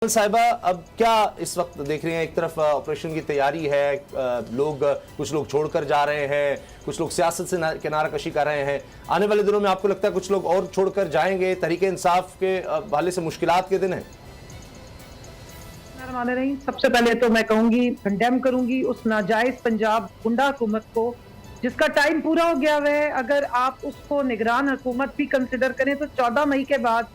साहिबा, अब क्या इस वक्त देख रहे हैं, एक तरफ ऑपरेशन की तैयारी है, कुछ लोग छोड़कर जा रहे हैं, कुछ लोग सियासत से किनारा कशी कर रहे हैं। आने वाले दिनों में आपको लगता है कुछ लोग और छोड़कर जाएंगे? तहरीक इंसाफ के हवाले से मुश्किलात के दिन हैं। माने नहीं, सबसे पहले तो मैं कहूंगी, कंडेम करूंगी उस नाजायज पंजाब गुंडा हुकूमत को जिसका टाइम पूरा हो गया है। अगर आप उसको निगरान हुकूमत भी कंसिडर करें तो 14 मई के बाद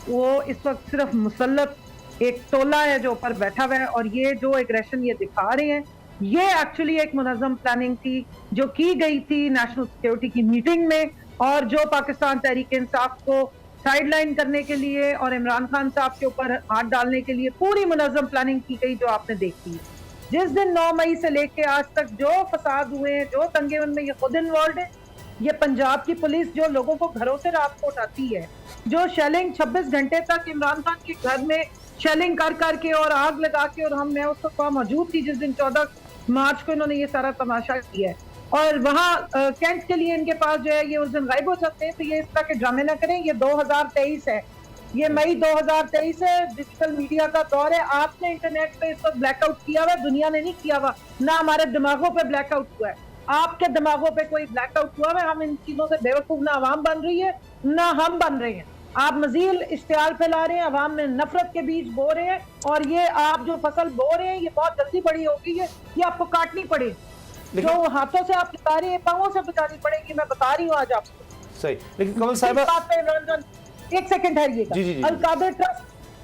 वो इस वक्त सिर्फ मुसल्लत एक टोला है जो ऊपर बैठा हुआ है, और ये जो एग्रेशन ये दिखा रहे हैं, ये एक्चुअली एक मुनज़्ज़म प्लानिंग थी जो की गई थी नेशनल सिक्योरिटी की मीटिंग में, और जो पाकिस्तान तहरीक इंसाफ को साइडलाइन करने के लिए और इमरान खान साहब के ऊपर हाथ डालने के लिए पूरी मुनज़्ज़म प्लानिंग की गई जो आपने देखी। जिस दिन 9 मई से लेके आज तक जो फसाद हुए हैं, जो दंगे, उनमें ये खुद इन्वॉल्व है। ये पंजाब की पुलिस जो लोगों को घरों से रात को उठाती है, जो शेलिंग 26 घंटे तक इमरान खान के घर में शेलिंग कर करके और आग लगा के, और मैं उस वक्त मौजूद थी जिस दिन 14 मार्च को इन्होंने ये सारा तमाशा किया है, और वहाँ कैंट के लिए इनके पास जो है ये उस दिन गायब हो जाते हैं। तो ये इस तरह के ड्रामे ना करें। ये 2023 है, ये मई 2023 है, डिजिटल मीडिया का दौर है। आपने इंटरनेट पे इस वक्त ब्लैकआउट किया हुआ, दुनिया ने नहीं किया हुआ, ना हमारे दिमागों पे ब्लैकआउट हुआ है। आपके दिमागों पे कोई ब्लैकआउट हुआ है। हम इन चीजों से बेवकूफ ना आवाम बन रही है ना हम बन रहे हैं। आप मजीद इश्तिहार फैला रहे हैं, अवाम में नफरत के बीज बो रहे हैं, और ये आप जो फसल बो रहे हैं ये बहुत जल्दी बड़ी होगी है, ये आपको काटनी पड़ेगी। जो हाथों से आप बता रहे हैं पांवों से बचानी पड़ेगी, मैं बता रही हूँ आज आपको। सही, लेकिन कमल साहब एक सेकंड ठहरिएगा। अल कादर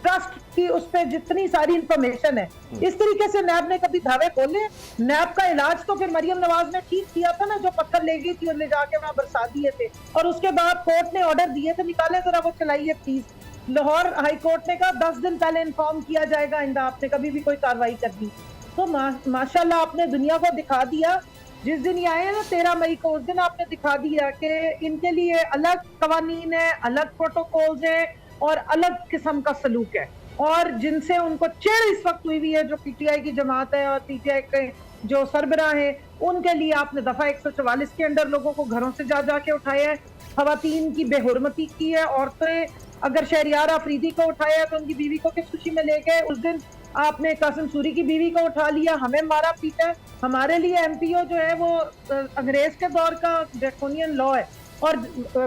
ट्रस्ट की उस पर जितनी सारी इंफॉर्मेशन है, इस तरीके से नैब ने कभी दावे खोले? नैब का इलाज तो फिर मरियम नवाज ने ठीक किया था ना, जो पत्थर ले गई थी और ले जाके वहां बरसा दिए थे, और उसके बाद कोर्ट ने ऑर्डर दिए थे निकाले जरा वो चलाइए प्लीज। लाहौर हाई कोर्ट ने कहा 10 दिन पहले इन्फॉर्म किया जाएगा आइंदा आपने कभी भी कोई कार्रवाई करनी। तो माशाल्लाह आपने दुनिया को दिखा दिया। जिस दिन ये आए हैं ना 13 मई को, उस दिन आपने दिखा दिया कि इनके लिए अलग कवानीन है, अलग प्रोटोकॉल्स है और अलग किस्म का सलूक है, और जिनसे उनको चिढ़ इस वक्त हुई है, जो पीटीआई की जमात है और पीटीआई के जो सरबराह है, उनके लिए आपने दफा 144 के अंदर लोगों को घरों से जा जाके उठाया है, खवातीन की बेहुरमती की है, औरतें अगर शहरियार अफरीदी को उठाया तो उनकी बीवी को किस खुशी में ले गए। उस दिन आपने कासिम सूरी की बीवी को उठा लिया, हमें मारा पीटा। हमारे लिए एमपीओ जो है वो अंग्रेज के दौर का ड्रैकोनियन लॉ है, और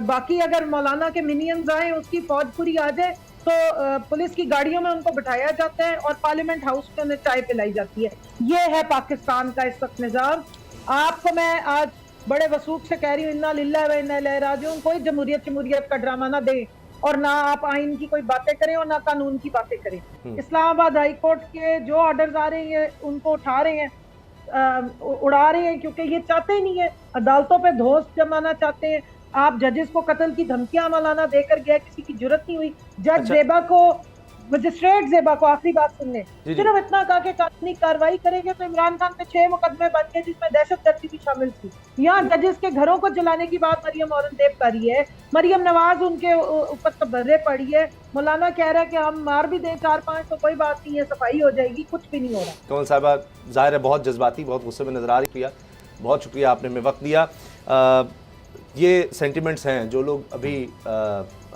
बाकी अगर मौलाना के मिनियंस आए, उसकी फौज पूरी आ जाए तो पुलिस की गाड़ियों में उनको बिठाया जाता है और पार्लियामेंट हाउस में उन्हें चाय पिलाई जाती है। ये है पाकिस्तान का इस वक्त निज़ाम। आपको मैं आज बड़े वसूख से कह रही हूँ, इन्ना लिल्लाहि व इन्ना इलैहि राजिऊन। कोई जमहूरियत का ड्रामा ना दे, और ना आप आइन की कोई बातें करें और ना कानून की बातें करें। इस्लामाबाद हाई कोर्ट के जो ऑर्डर्स आ रहे हैं उनको उठा रहे हैं, उड़ा रहे हैं, क्योंकि ये चाहते ही नहीं है, अदालतों पे धौंस जमाना चाहते हैं। आप जजेस को कत्ल की धमकियां मौलाना देकर गया, किसी की जरूरत नहीं हुई। जज जेबा को, मजिस्ट्रेट जेबा को आखिरी बात सुनने सिर्फ इतना कहा कि कानूनी कार्रवाई करेंगे, तो इमरान खान पे 6 मुकदमे बन गए जिसमें दहशतगर्दी भी शामिल थी। यहाँ जजेस के घरों को जलाने की बात मरियम औरंगजेब कर रही है, मरियम नवाज उनके ऊपर तबर्रे पड़ी है, मौलाना कह रहा है कि हम मार भी दें 4-5 तो कोई बात नहीं है, सफाई हो जाएगी, कुछ भी नहीं हो रहा। कमल साहबा, जाहिर है बहुत जज्बाती, बहुत गुस्से में नजर आ रही है, बहुत शुक्रिया आपने हमें वक्त दिया। ये सेंटिमेंट्स हैं, जो लोग अभी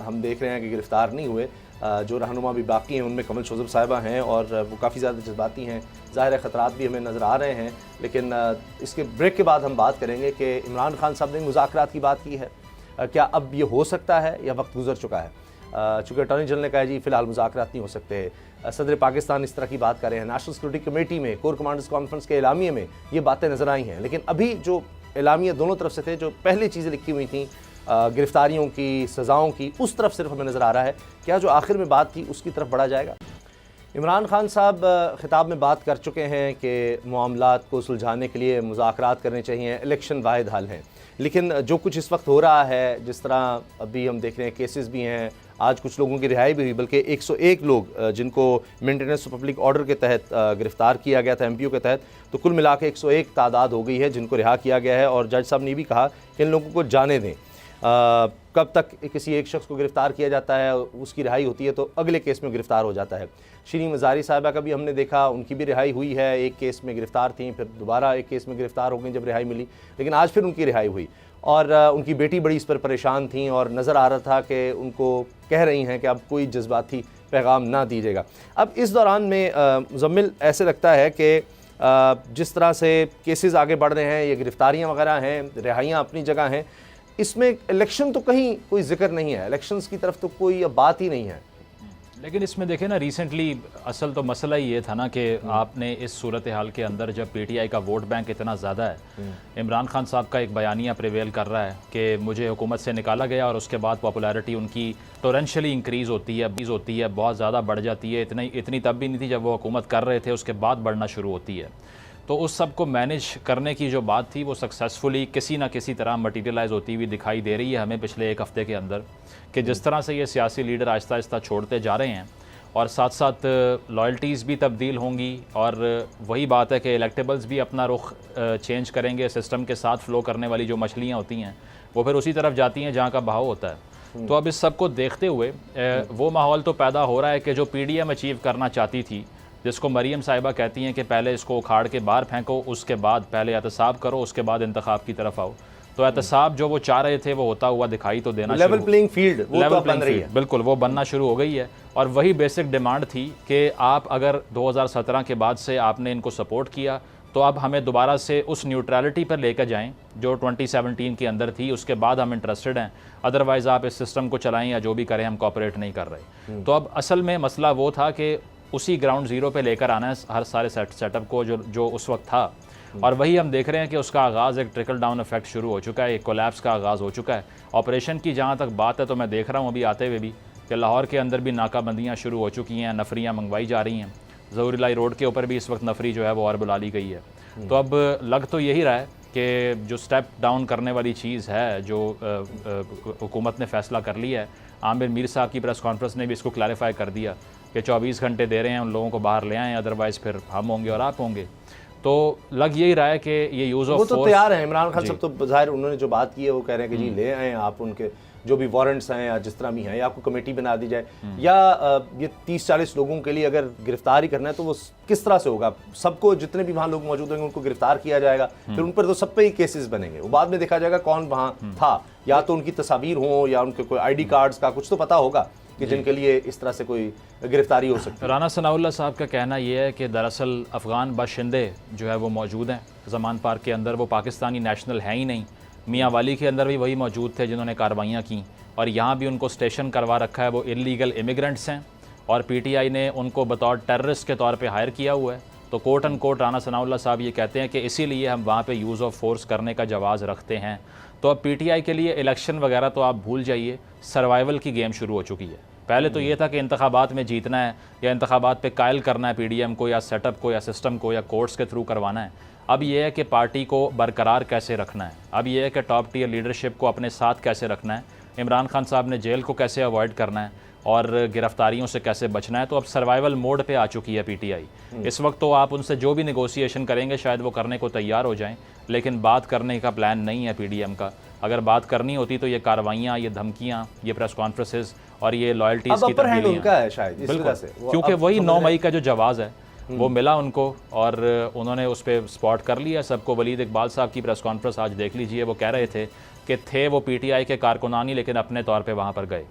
हम देख रहे हैं कि गिरफ्तार नहीं हुए, जो रहनुमा भी बाकी हैं, उनमें कमल शोज़ब साहिबा हैं और वो काफ़ी ज़्यादा जज्बाती हैं। ज़ाहिर है ख़तरात भी हमें नज़र आ रहे हैं, लेकिन इसके ब्रेक के बाद हम बात करेंगे कि इमरान खान साहब ने मुज़ाकरात की बात की है, क्या अब ये हो सकता है या वक्त गुजर चुका है? चूँकि अटॉर्नी जनरल ने कहा जी फ़िलहाल मुज़ाकरात नहीं हो सकते, सदर पाकिस्तान इस तरह की बात कर रहे हैं, नेशनल सिक्योरिटी कमेटी में, कोर कमांडर्स कॉन्फ्रेंस के एलामिये में ये बातें नज़र आई हैं, लेकिन अभी जो एलामिया दोनों तरफ से थे, जो पहले चीज़ें लिखी हुई थी गिरफ्तारियों की, सज़ाओं की, उस तरफ सिर्फ हमें नज़र आ रहा है। क्या जो आखिर में बात थी उसकी तरफ बढ़ा जाएगा? इमरान खान साहब खिताब में बात कर चुके हैं कि मामलात को सुलझाने के लिए मुज़ाकरात करने चाहिए, इलेक्शन वाहिद हल है। लेकिन जो कुछ इस वक्त हो रहा है, जिस तरह अभी हम देख रहे हैं केसेस भी हैं, आज कुछ लोगों की रिहाई भी हुई, बल्कि 101 लोग जिनको मेंटेनेंस ऑफ पब्लिक ऑर्डर के तहत गिरफ्तार किया गया था एमपीओ के तहत, तो कुल मिला के 101 तादाद हो गई है जिनको रिहा किया गया है। और जज साहब ने भी कहा कि इन लोगों को जाने दें। कब तक किसी एक शख्स को गिरफ़्तार किया जाता है, उसकी रिहाई होती है तो अगले केस में गिरफ़्तार हो जाता है। शीरीन मज़ारी साहिबा का भी हमने देखा, उनकी भी रिहाई हुई है, एक केस में गिरफ़्तार थी, फिर दोबारा एक केस में गिरफ़्तार हो गई जब रिहाई मिली, लेकिन आज फिर उनकी रिहाई हुई। और उनकी बेटी बड़ी इस पर परेशान थी और नज़र आ रहा था कि उनको कह रही हैं कि अब कोई जज्बाती पैगाम ना दीजिएगा। अब इस दौरान में मुज़म्मिल ऐसे लगता है कि जिस तरह से केसेस आगे बढ़ रहे हैं, ये गिरफ्तारियां वगैरह हैं, रिहाइयाँ अपनी जगह हैं, इसमें इलेक्शन तो कहीं कोई जिक्र नहीं है, इलेक्शंस की तरफ तो कोई बात ही नहीं है। लेकिन इसमें देखें ना, रिसेंटली असल तो मसला ये था ना कि आपने इस सूरत हाल के अंदर जब पीटीआई का वोट बैंक इतना ज़्यादा है, इमरान खान साहब का एक बयानिया प्रिवेल कर रहा है कि मुझे हुकूमत से निकाला गया और उसके बाद पॉपुलैरिटी उनकी टोरेंशियली इंक्रीज़ होती है, बहुत ज़्यादा बढ़ जाती है। इतनी तब भी नहीं थी जब वो हुकूमत कर रहे थे, उसके बाद बढ़ना शुरू होती है। तो उस सब को मैनेज करने की जो बात थी वो सक्सेसफुली किसी ना किसी तरह मटीरियलाइज़ होती हुई दिखाई दे रही है हमें पिछले एक हफ़्ते के अंदर, कि जिस तरह से ये सियासी लीडर आहिस्ता आहिस्ता छोड़ते जा रहे हैं और साथ साथ लॉयल्टीज़ भी तब्दील होंगी, और वही बात है कि इलेक्टेबल्स भी अपना रुख चेंज करेंगे। सिस्टम के साथ फ़्लो करने वाली जो मछलियाँ होती हैं वो फिर उसी तरफ जाती हैं जहाँ का भाव होता है। तो अब इस सब को देखते हुए वो माहौल तो पैदा हो रहा है कि जो पीडीएम अचीव करना चाहती थी, जिसको मरीम साहिबा कहती हैं कि पहले इसको उखाड़ के बाहर फेंको, उसके बाद पहले एहतसाब करो, उसके बाद इंतखाब की तरफ आओ। तो एहतसाब जो वो चाह रहे थे वो होता हुआ दिखाई तो देना, लेवल प्लेइंग फील्ड वो बन रही है, बिल्कुल वो बनना शुरू हो गई है। और वही बेसिक डिमांड थी कि आप अगर 2017 के बाद से आपने इनको सपोर्ट किया तो अब हमें दोबारा से उस न्यूट्रलिटी पर लेकर जाएं जो 2017 के अंदर थी, उसके बाद हम इंटरेस्टेड हैं, अदरवाइज़ आप इस सिस्टम को चलाएं या जो भी करें, हम कॉपरेट नहीं कर रहे। तो अब असल में मसला वो था कि उसी ग्राउंड ज़ीरो पे लेकर आना है हर सारे सेटअप को जो उस वक्त था, और वही हम देख रहे हैं कि उसका आगाज़ एक ट्रिकल डाउन इफेक्ट शुरू हो चुका है, एक कोलैप्स का आगाज़ हो चुका है। ऑपरेशन की जहाँ तक बात है तो मैं देख रहा हूँ अभी आते हुए भी कि लाहौर के अंदर भी नाकाबंदियाँ शुरू हो चुकी हैं, नफरियाँ मंगवाई जा रही हैं, ज़हूरीलाई रोड के ऊपर भी इस वक्त नफरी जो है वो और बुला ली गई है। तो अब लग तो यही रहा है कि जो स्टेप डाउन करने वाली चीज़ है जो हुकूमत ने फ़ैसला कर लिया है, आमिर मीर साहब की प्रेस कॉन्फ्रेंस ने भी इसको क्लैरिफाई कर दिया कि 24 घंटे दे रहे हैं, उन लोगों को बाहर ले आएँ, अदरवाइज़ फिर हम होंगे और आप होंगे। तो लग यही रहा है कि ये यूज़ ऑफ वो तो तैयार है। इमरान खान सब तो ज़ाहिर उन्होंने जो बात की है वो कह रहे हैं कि जी ले आएँ आप, उनके जो भी वारंट्स हैं या जिस तरह भी हैं, या आपको कमेटी बना दी जाए, या ये 30-40 लोगों के लिए अगर गिरफ्तार ही करना है तो वो किस तरह से होगा? सबको, जितने भी वहाँ लोग मौजूद होंगे उनको गिरफ्तार किया जाएगा, फिर उन पर तो सब पे ही केसेस बनेंगे, वो बाद में देखा जाएगा कौन वहाँ था, या तो उनकी तस्वीर हो या उनके कोई ID कार्ड्स का कुछ तो पता होगा कि जिनके लिए इस तरह से कोई गिरफ्तारी हो सकती है। राना सनाउल्लाह साहब का कहना यह है कि दरअसल अफ़गान बाशिंदे जो है वो मौजूद हैं ज़मान पार्क के अंदर, वो पाकिस्तानी नेशनल हैं ही नहीं। मियाँ वाली के अंदर भी वही मौजूद थे जिन्होंने कार्रवाइयाँ की, और यहाँ भी उनको स्टेशन करवा रखा है, वो इलीगल इमिग्रेंट्स हैं, और पीटीआई ने उनको बतौर टेररिस्ट के तौर पे हायर किया हुआ है। तो quote end quote Rana Sanaullah साहब ये कहते हैं कि इसीलिए हम वहाँ पे यूज़ ऑफ फोर्स करने का जवाज़ रखते हैं। तो अब पीटीआई के लिए इलेक्शन वगैरह तो आप भूल जाइए, सर्वाइवल की गेम शुरू हो चुकी है। पहले तो ये था कि इंतखाबात में जीतना है या इंतखाबात पे कायल करना है पीडीएम को, या सेटअप को, या सिस्टम को, या कोर्ट्स के थ्रू करवाना है। अब ये है कि पार्टी को बरकरार कैसे रखना है, अब ये है कि टॉप टियर लीडरशिप को अपने साथ कैसे रखना है, इमरान खान साहब ने जेल को कैसे अवॉइड करना है और गिरफ्तारियों से कैसे बचना है। तो अब सर्वाइवल मोड पे आ चुकी है पीटीआई। इस वक्त तो आप उनसे जो भी नेगोशिएशन करेंगे शायद वो करने को तैयार हो जाएं, लेकिन बात करने का प्लान नहीं है पीडीएम का। अगर बात करनी होती तो ये कार्रवाइयाँ, ये धमकियाँ, ये प्रेस कॉन्फ्रेंसेज और ये लॉयल्टीज़ की तब्दीलियाँ है शायद, बिल्कुल, क्योंकि वही 9 मई का जो जवाज़ है वो मिला उनको, और उन्होंने उस पर स्पॉट कर लिया सबको। वलीद इकबाल साहब की प्रेस कॉन्फ्रेंस आज देख लीजिए, वो कह रहे थे कि थे वो पीटीआई के कारकुनानी, लेकिन अपने तौर पे वहाँ पर गए।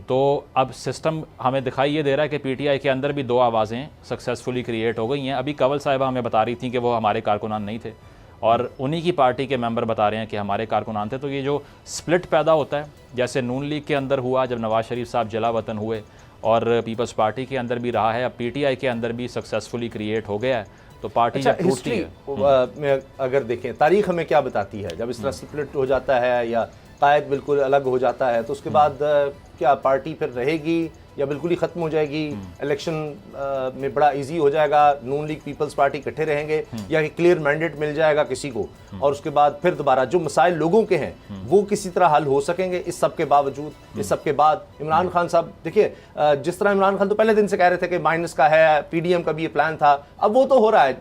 तो अब सिस्टम हमें दिखाई ये दे रहा है कि पीटीआई के अंदर भी 2 आवाज़ें सक्सेसफुली क्रिएट हो गई हैं। अभी कंवल साहिबा हमें बता रही थी कि वो हमारे कारकुनान नहीं थे, और उन्हीं की पार्टी के मेंबर बता रहे हैं कि हमारे कारकुनान थे। तो ये जो स्प्लिट पैदा होता है, जैसे नून लीग के अंदर हुआ जब नवाज शरीफ साहब जला वतन हुए, और पीपल्स पार्टी के अंदर भी रहा है, अब पीटीआई के अंदर भी सक्सेसफुली क्रिएट हो गया है। तो पार्टी जब टूटती है, में अगर देखें तारीख हमें क्या बताती है, जब इस तरह स्प्लिट हो जाता है या कायद बिल्कुल अलग हो जाता है, तो उसके बाद क्या पार्टी फिर रहेगी या बिल्कुल ही ख़त्म हो जाएगी? इलेक्शन में बड़ा इजी हो जाएगा, नून लीग पीपल्स पार्टी इकट्ठे रहेंगे, या कि क्लियर मैंडेट मिल जाएगा किसी को, और उसके बाद फिर दोबारा जो मसाइल लोगों के हैं वो किसी तरह हल हो सकेंगे? इस सब के बावजूद, इस सब के बाद इमरान खान साहब देखिए, जिस तरह इमरान खान तो पहले दिन से कह रहे थे कि माइनस का है, पीडीएम का भी ये प्लान था, अब वो तो हो रहा है,